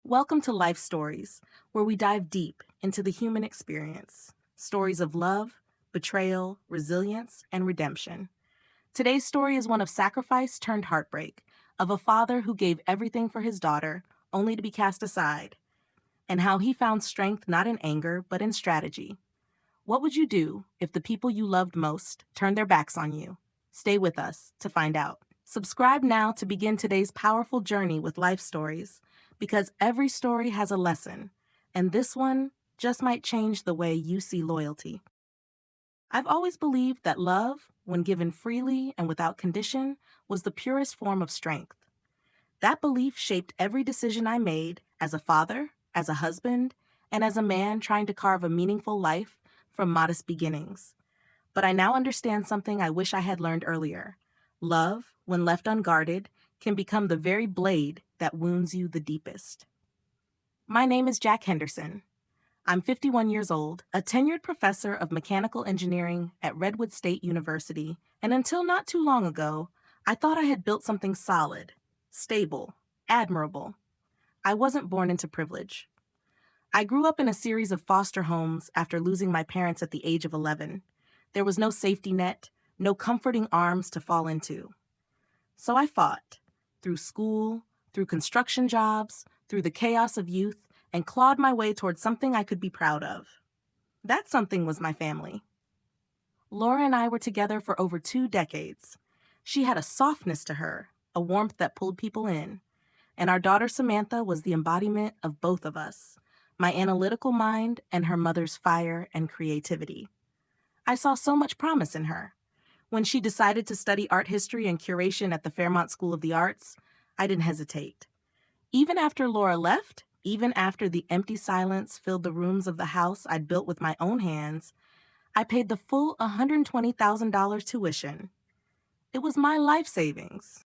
Welcome to Life Stories, where we dive deep into the human experience. Stories of love, betrayal, resilience, and redemption. Today's story is one of sacrifice turned heartbreak, of a father who gave everything for his daughter, only to be cast aside, and how he found strength not in anger, but in strategy. What would you do if the people you loved most turned their backs on you? Stay with us to find out. Subscribe now to begin today's powerful journey with Life Stories, because every story has a lesson, and this one just might change the way you see loyalty. I've always believed that love, when given freely and without condition, was the purest form of strength. That belief shaped every decision I made as a father, as a husband, and as a man trying to carve a meaningful life from modest beginnings. But I now understand something I wish I had learned earlier. Love, when left unguarded, can become the very blade that wounds you the deepest. My name is Jack Henderson. I'm 51 years old, a tenured professor of mechanical engineering at Redwood State University, and until not too long ago, I thought I had built something solid, stable, admirable. I wasn't born into privilege. I grew up in a series of foster homes after losing my parents at the age of 11. There was no safety net, no comforting arms to fall into. So I fought, through school, through construction jobs, through the chaos of youth, and clawed my way towards something I could be proud of. That something was my family. Laura and I were together for over 2 decades. She had a softness to her, a warmth that pulled people in, and our daughter Samantha was the embodiment of both of us, my analytical mind and her mother's fire and creativity. I saw so much promise in her. When she decided to study art history and curation at the Fairmont School of the Arts, I didn't hesitate. Even after Laura left, even after the empty silence filled the rooms of the house I'd built with my own hands, I paid the full $120,000 tuition. It was my life savings.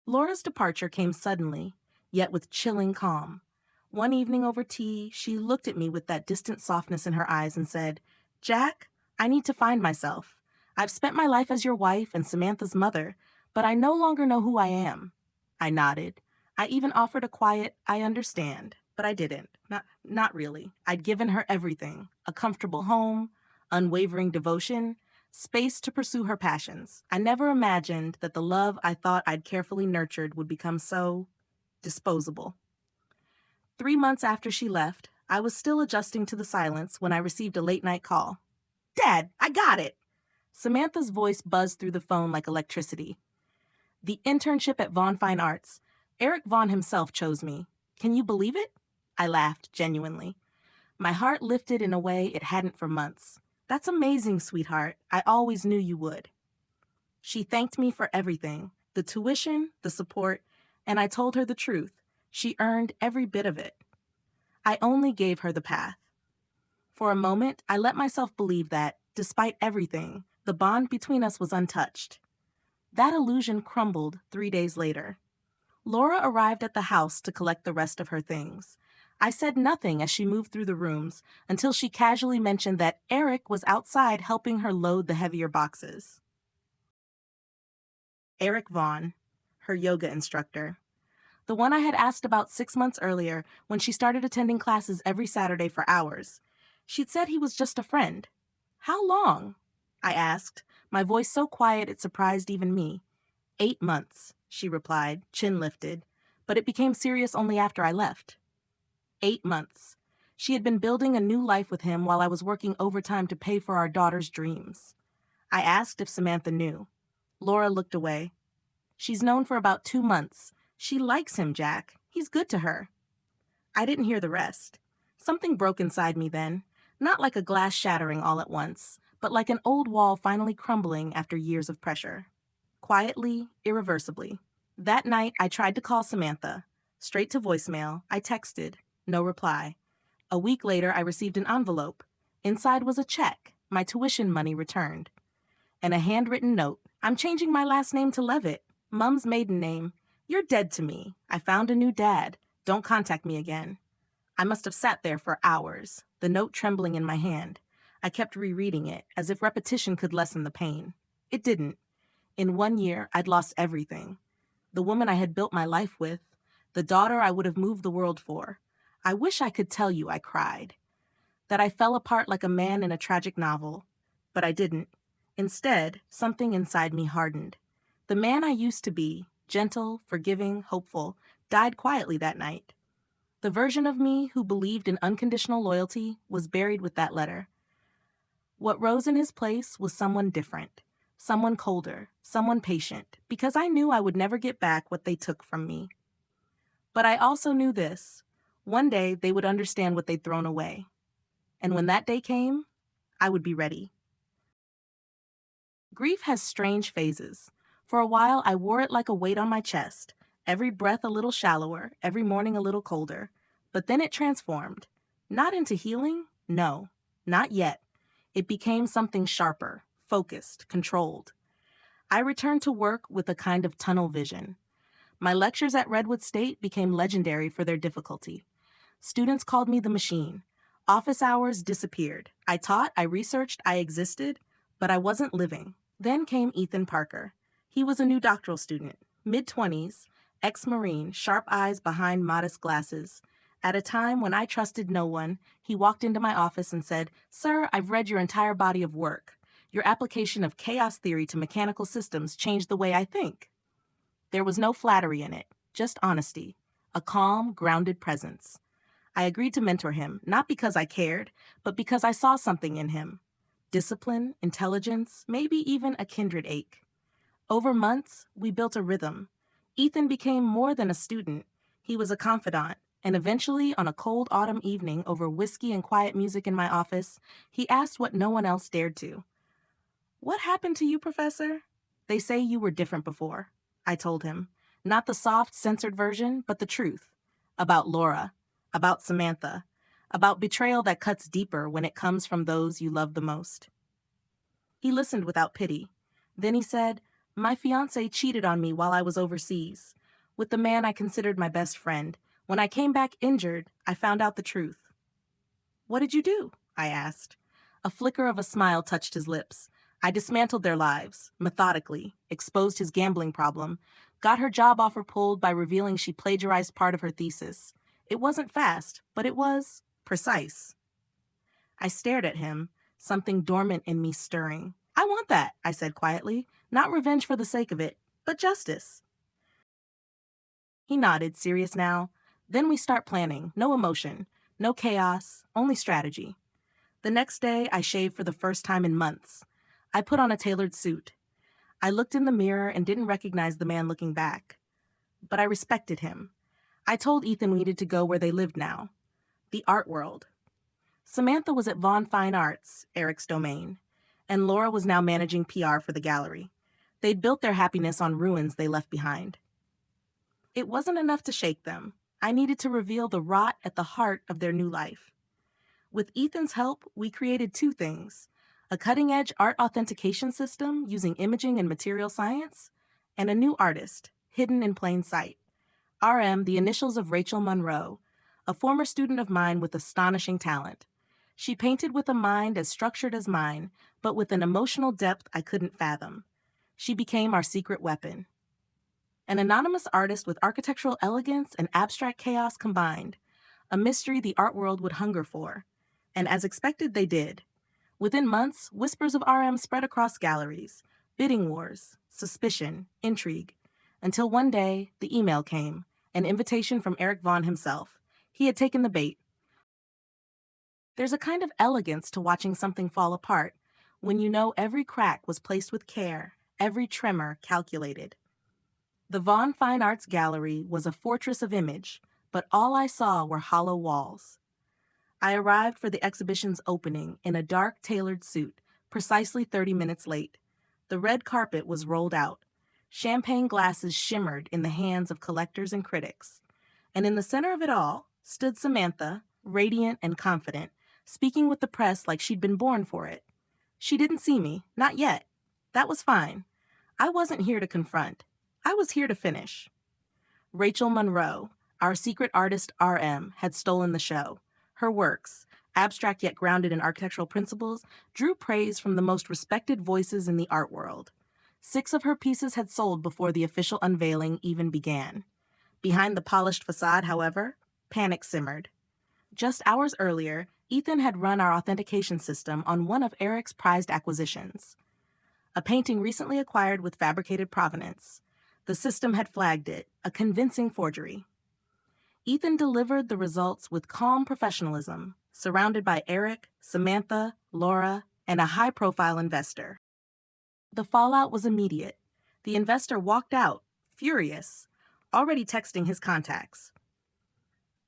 Laura's departure came suddenly, yet with chilling calm. One evening over tea, she looked at me with that distant softness in her eyes and said, "Jack, I need to find myself. I've spent my life as your wife and Samantha's mother, but I no longer know who I am." I nodded. I even offered a quiet, "I understand," but I didn't. Not really. I'd given her everything: a comfortable home, unwavering devotion, space to pursue her passions. I never imagined that the love I thought I'd carefully nurtured would become so disposable. 3 months after she left, I was still adjusting to the silence when I received a late-night call. "Dad, I got it!" Samantha's voice buzzed through the phone like electricity. "The internship at Vaughn Fine Arts. Eric Vaughn himself chose me. Can you believe it?" I laughed, genuinely. My heart lifted in a way it hadn't for months. "That's amazing, sweetheart. I always knew you would." She thanked me for everything, the tuition, the support, and I told her the truth. She earned every bit of it. I only gave her the path. For a moment, I let myself believe that, despite everything, the bond between us was untouched. That illusion crumbled 3 days later. Laura arrived at the house to collect the rest of her things. I said nothing as she moved through the rooms until she casually mentioned that Eric was outside helping her load the heavier boxes. Eric Vaughn, her yoga instructor. The one I had asked about 6 months earlier when she started attending classes every Saturday for hours. She'd said he was just a friend. "How long?" I asked, my voice so quiet it surprised even me. "8 months," she replied, chin lifted, but it became serious only after I left. 8 months. She had been building a new life with him while I was working overtime to pay for our daughter's dreams. I asked if Samantha knew. Laura looked away. "She's known for about 2 months. She likes him, Jack. He's good to her." I didn't hear the rest. Something broke inside me then, not like a glass shattering all at once, but like an old wall finally crumbling after years of pressure. Quietly, irreversibly. That night, I tried to call Samantha. Straight to voicemail, I texted. No reply. A week later, I received an envelope. Inside was a check, my tuition money returned. And a handwritten note. "I'm changing my last name to Levitt. Mum's maiden name. You're dead to me. I found a new dad. Don't contact me again." I must have sat there for hours, the note trembling in my hand. I kept rereading it, as if repetition could lessen the pain. It didn't. In 1 year, I'd lost everything. The woman I had built my life with, the daughter I would have moved the world for. I wish I could tell you I cried, that I fell apart like a man in a tragic novel. But I didn't. Instead, something inside me hardened. The man I used to be, gentle, forgiving, hopeful, died quietly that night. The version of me who believed in unconditional loyalty was buried with that letter. What rose in his place was someone different, someone colder, someone patient, because I knew I would never get back what they took from me. But I also knew this. One day they would understand what they'd thrown away. And when that day came, I would be ready. Grief has strange phases. For a while, I wore it like a weight on my chest, every breath a little shallower, every morning a little colder. But then it transformed. Not into healing, no, not yet. It became something sharper, focused, controlled. I returned to work with a kind of tunnel vision. My lectures at Redwood State became legendary for their difficulty. Students called me the machine. Office hours disappeared. I taught, I researched, I existed, but I wasn't living. Then came Ethan Parker. He was a new doctoral student, mid-20s, ex-Marine, sharp eyes behind modest glasses. At a time when I trusted no one, he walked into my office and said, "Sir, I've read your entire body of work. Your application of chaos theory to mechanical systems changed the way I think." There was no flattery in it, just honesty, a calm, grounded presence. I agreed to mentor him, not because I cared, but because I saw something in him. Discipline, intelligence, maybe even a kindred ache. Over months, we built a rhythm. Ethan became more than a student. He was a confidant, and eventually, on a cold autumn evening over whiskey and quiet music in my office, he asked what no one else dared to. "What happened to you, Professor?" "They say you were different before," I told him. Not the soft, censored version, but the truth. About Laura, about Samantha, about betrayal that cuts deeper when it comes from those you love the most. He listened without pity. Then he said, "My fiancé cheated on me while I was overseas, with the man I considered my best friend. When I came back injured, I found out the truth." "What did you do?" I asked. A flicker of a smile touched his lips. I dismantled their lives, methodically, exposed his gambling problem, got her job offer pulled by revealing she plagiarized part of her thesis. It wasn't fast, but it was precise. I stared at him, something dormant in me stirring. "I want that," I said quietly. "Not revenge for the sake of it, but justice." He nodded, serious now. Then we start planning. No emotion, no chaos, only strategy. The next day, I shaved for the first time in months. I put on a tailored suit. I looked in the mirror and didn't recognize the man looking back. But I respected him. I told Ethan we needed to go where they lived now. The art world. Samantha was at Vaughn Fine Arts, Eric's domain, and Laura was now managing PR for the gallery. They'd built their happiness on ruins they left behind. It wasn't enough to shake them. I needed to reveal the rot at the heart of their new life. With Ethan's help, we created two things: a cutting-edge art authentication system using imaging and material science, and a new artist, hidden in plain sight. RM, the initials of Rachel Monroe, a former student of mine with astonishing talent. She painted with a mind as structured as mine, but with an emotional depth I couldn't fathom. She became our secret weapon. An anonymous artist with architectural elegance and abstract chaos combined, a mystery the art world would hunger for. And as expected, they did. Within months, whispers of RM spread across galleries, bidding wars, suspicion, intrigue, until one day, the email came, an invitation from Eric Vaughn himself. He had taken the bait. There's a kind of elegance to watching something fall apart, when you know every crack was placed with care, every tremor calculated. The Vaughn Fine Arts Gallery was a fortress of image, but all I saw were hollow walls. I arrived for the exhibition's opening in a dark, tailored suit, precisely 30 minutes late. The red carpet was rolled out. Champagne glasses shimmered in the hands of collectors and critics. And in the center of it all stood Samantha, radiant and confident, speaking with the press like she'd been born for it. She didn't see me, not yet. That was fine. I wasn't here to confront. I was here to finish. Rachel Monroe, our secret artist RM, had stolen the show. Her works, abstract yet grounded in architectural principles, drew praise from the most respected voices in the art world. 6 of her pieces had sold before the official unveiling even began. Behind the polished facade, however, panic simmered. Just hours earlier, Ethan had run our authentication system on one of Eric's prized acquisitions, a painting recently acquired with fabricated provenance. The system had flagged it, a convincing forgery. Ethan delivered the results with calm professionalism, surrounded by Eric, Samantha, Laura, and a high-profile investor. The fallout was immediate. The investor walked out, furious, already texting his contacts.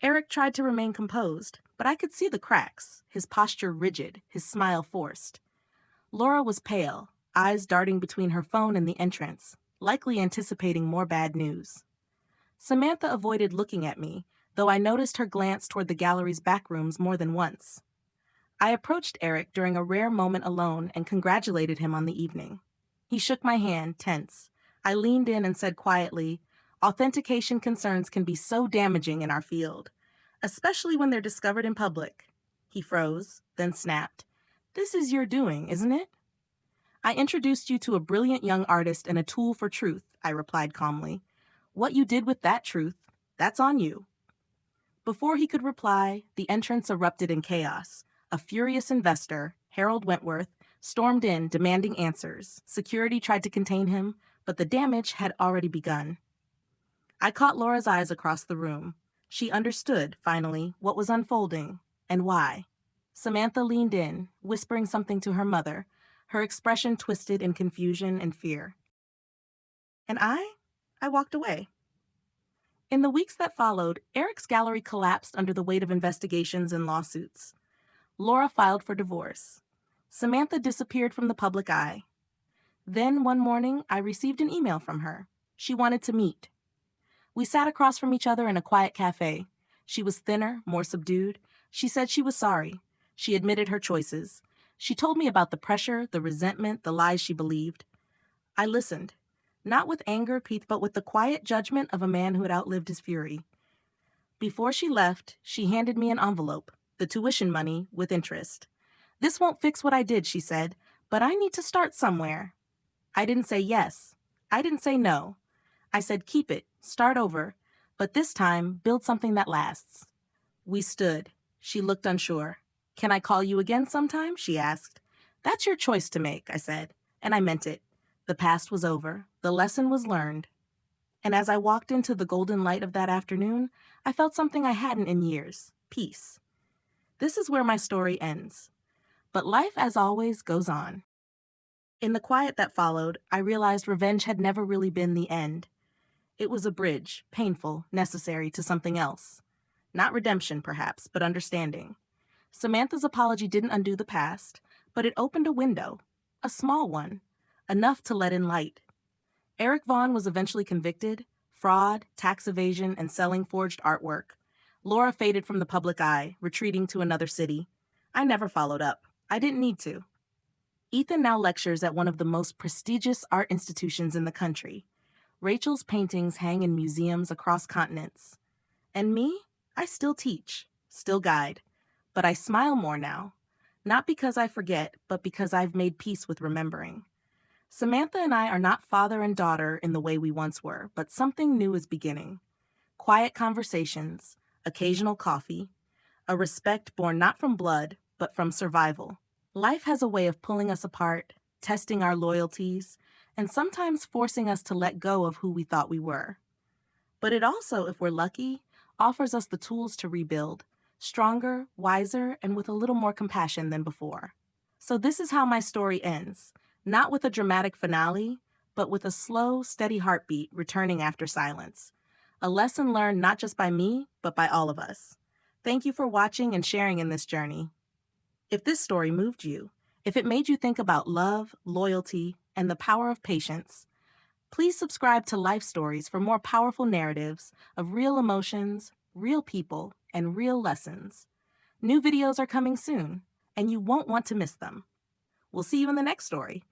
Eric tried to remain composed, but I could see the cracks, his posture rigid, his smile forced. Laura was pale, eyes darting between her phone and the entrance, likely anticipating more bad news. Samantha avoided looking at me, though I noticed her glance toward the gallery's back rooms more than once. I approached Eric during a rare moment alone and congratulated him on the evening. He shook my hand, tense. I leaned in and said quietly, "Authentication concerns can be so damaging in our field, especially when they're discovered in public." He froze, then snapped, "This is your doing, isn't it?" "I introduced you to a brilliant young artist and a tool for truth," I replied calmly. "What you did with that truth, that's on you." Before he could reply, the entrance erupted in chaos. A furious investor, Harold Wentworth, stormed in, demanding answers. Security tried to contain him, but the damage had already begun. I caught Laura's eyes across the room. She understood, finally, what was unfolding and why. Samantha leaned in, whispering something to her mother, her expression twisted in confusion and fear. And I walked away. In the weeks that followed, Eric's gallery collapsed under the weight of investigations and lawsuits. Laura filed for divorce. Samantha disappeared from the public eye. Then, one morning, I received an email from her. She wanted to meet. We sat across from each other in a quiet cafe. She was thinner, more subdued. She said she was sorry. She admitted her choices. She told me about the pressure, the resentment, the lies she believed. I listened, not with anger, but with the quiet judgment of a man who had outlived his fury. Before she left, she handed me an envelope, the tuition money with interest. "This won't fix what I did," she said, "but I need to start somewhere." I didn't say yes. I didn't say no. I said keep it, start over, but this time build something that lasts. We stood. She looked unsure. "Can I call you again sometime?" she asked. "That's your choice to make," I said, and I meant it. The past was over. The lesson was learned. And as I walked into the golden light of that afternoon, I felt something I hadn't in years: peace. This is where my story ends. But life, as always, goes on. In the quiet that followed, I realized revenge had never really been the end. It was a bridge, painful, necessary, to something else. Not redemption, perhaps, but understanding. Samantha's apology didn't undo the past, but it opened a window, a small one, enough to let in light. Eric Vaughn was eventually convicted: fraud, tax evasion, and selling forged artwork. Laura faded from the public eye, retreating to another city. I never followed up. I didn't need to. Ethan now lectures at one of the most prestigious art institutions in the country. Rachel's paintings hang in museums across continents. And me? I still teach, still guide. But I smile more now. Not because I forget, but because I've made peace with remembering. Samantha and I are not father and daughter in the way we once were, but something new is beginning. Quiet conversations, occasional coffee, a respect born not from blood, but from survival. Life has a way of pulling us apart, testing our loyalties, and sometimes forcing us to let go of who we thought we were. But it also, if we're lucky, offers us the tools to rebuild, stronger, wiser, and with a little more compassion than before. So this is how my story ends, not with a dramatic finale, but with a slow, steady heartbeat returning after silence. A lesson learned not just by me, but by all of us. Thank you for watching and sharing in this journey. If this story moved you, if it made you think about love, loyalty, and the power of patience, please subscribe to Life Stories for more powerful narratives of real emotions, real people, and real lessons. New videos are coming soon, and you won't want to miss them. We'll see you in the next story.